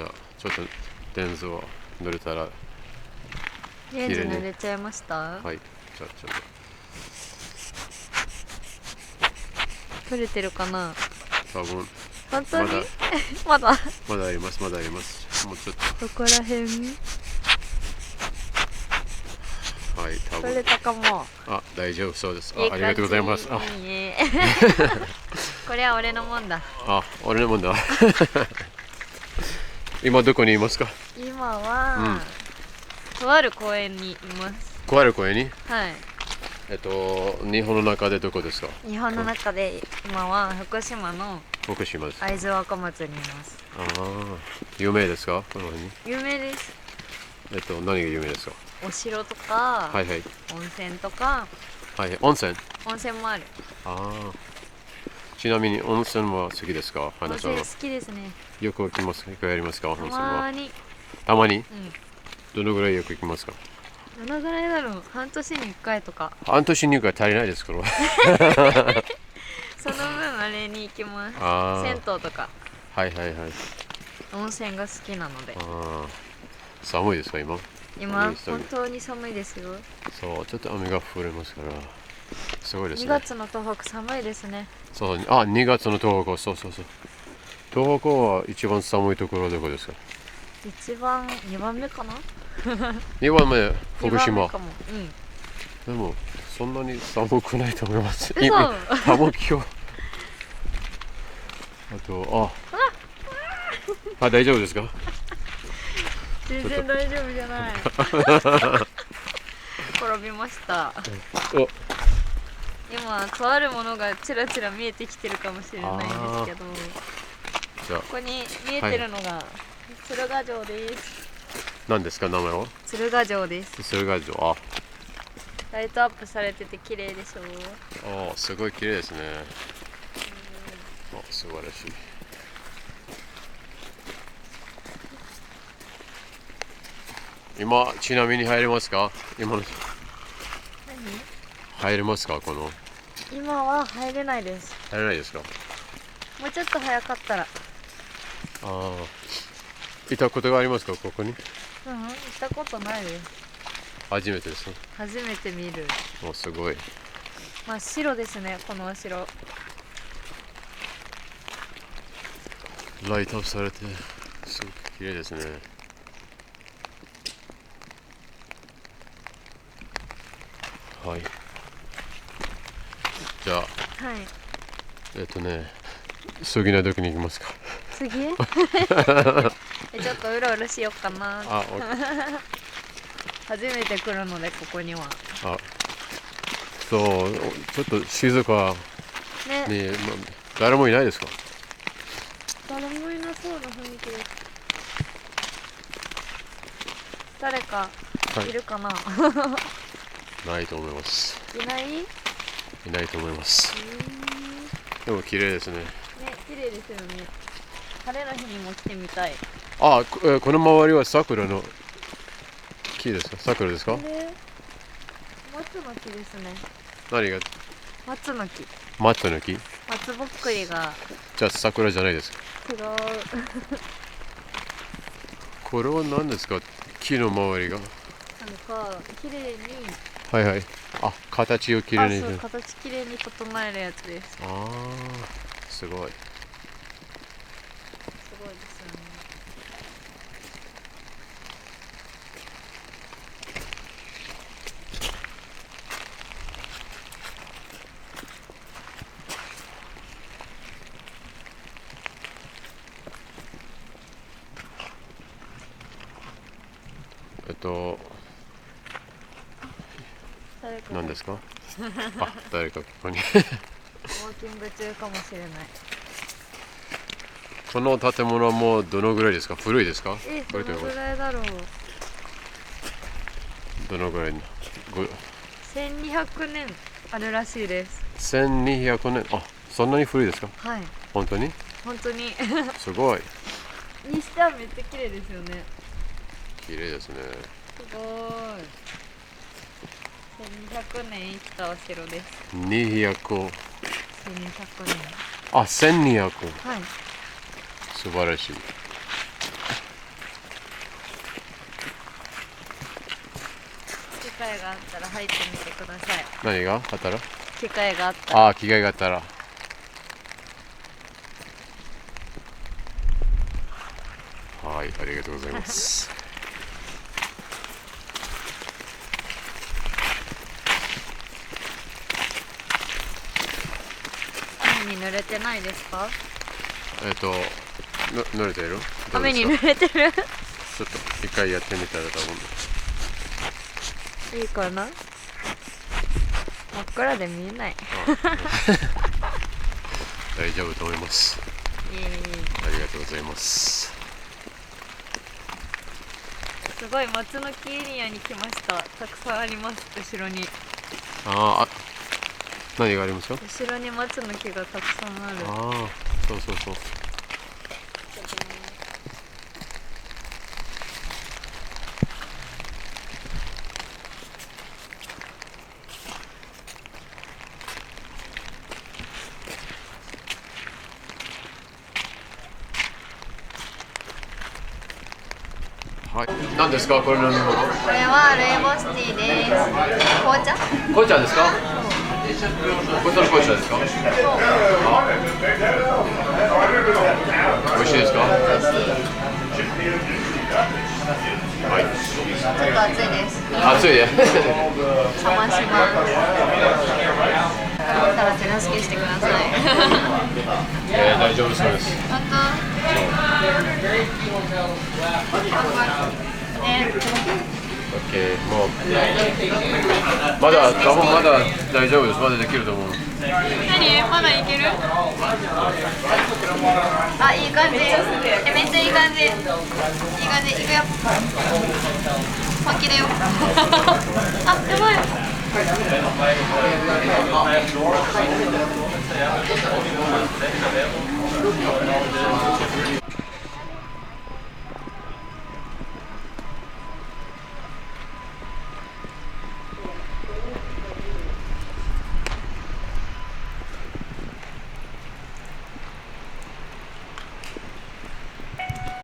じゃあちょっとレンズを塗れたらレンズ塗れちゃいました。はい、じゃあちょっ撮れてるかな。と多分本当にまだまだあります。もうちょっどこら辺。とはい多撮分れたかも。大丈夫そうです。いい感じ。ありがとうございます。いいねこれは俺のもんだ。俺のもんだ今どこにいますか？今は、とある公園にいます。とある公園に？はい。日本の中でどこですか？日本の中で今は福島の福島です。会津若松にいます。有名ですか？この辺に。有名です。何が有名ですか？お城とか、はいはい。温泉とか。はい、温泉もある。ちなみに温泉は好きですか？温花さんは。泉好きですね。よく行きますか？やりますか？温た泉は。まに。たまに、どのぐらいよく行きますか？どのぐらいだろう。半年に1回とか。半年に1回足りないですからその分あれに行きます。銭湯とか。はいはいはい。温泉が好きなので。寒いですか今？今本当に寒いですよ。そう、ちょっと雨が降りますからすごいですね。2月の東北寒いですね。そう、2月の東北、そう東北は一番寒いところはどこですか？2番目かな2番目福2番島目かも。でもそんなに寒くないと思います。嘘多分今日大丈夫ですか？全然大丈夫じゃない転びました。今とあるものがちらちら見えてきてるかもしれないんですけど、ここに見えてるのが鶴ヶ城です。何ですか名前は？鶴ヶ城です。鶴ヶ城。ライトアップされてて綺麗でしょ。すごい綺麗ですね。素晴らしい。今ちなみに入れますか？入れますか？今は入れないです。入れないですか？もうちょっと早かったら。いたことがありますか？ここに。行ったことないです。初めてです。初めて見る。すごい。真っ白ですね、このお城。ライトアップされてすごく綺麗ですね。はい。じゃあ次の時に行きますか？次ちょっとうろうろしようかな。初めて来るのでここには。そうちょっと静かに、ね、誰もいないですか？誰もいなそうな雰囲気です。誰かいるかな、ないと思います。いないと思います。でも綺麗ですね。ね、綺麗ですよね。晴れの日にも来てみたい。この周りは桜の木ですか？桜ですか？松の木ですね。何が？松の木。松の木？松ぼっくりが。じゃあ桜じゃないですか？違うこれは何ですか？木の周りがなんか綺麗に。はいはい。形をきれいに。そう、形綺麗に整えるやつです。すごい。すごいですよね。何ですか？誰かここにウォーキング中かもしれない。この建物はもうどのぐらいですか？古いですか？どのぐらいだろう。どのぐらい1200年あるらしいです。1200年。そんなに古いですか？はい、本当に本当にすごいにしてはめっちゃ綺麗ですよね。綺麗ですね。すごい。1200年生きたお城です。200。1200年。1200。はい。素晴らしい。会があったら入ってみてください。何があったら？機会があったら。ああ、着替えがあったら。はい、ありがとうございます。雨に濡れてないですか？濡れてる？雨に濡れてる？ちょっと一回やってみたら多分。いいかな？真っ暗で見えない。大丈夫と思います。ありがとうございます。すごい松の木エリアに来ました。たくさんあります、後ろに。何がありますか？後ろに松の木がたくさんある。そうそうそう。はい、何ですかこれ飲み物？これはルイボスティーです。紅茶？紅茶ですか？こちらの紅茶ですか？美味しいですか？美味しい。はい。ちょっと暑いです。暑いね。冷まします。だったら手助けしてください。大丈夫そうです。本当？オッケー、もうまだ多分まだ大丈夫です。まだできると思う。何？まだいける？あ、いい感じ。めっちゃいい感じ。いい感じ。いくよ。本気だよ。あ、やばい。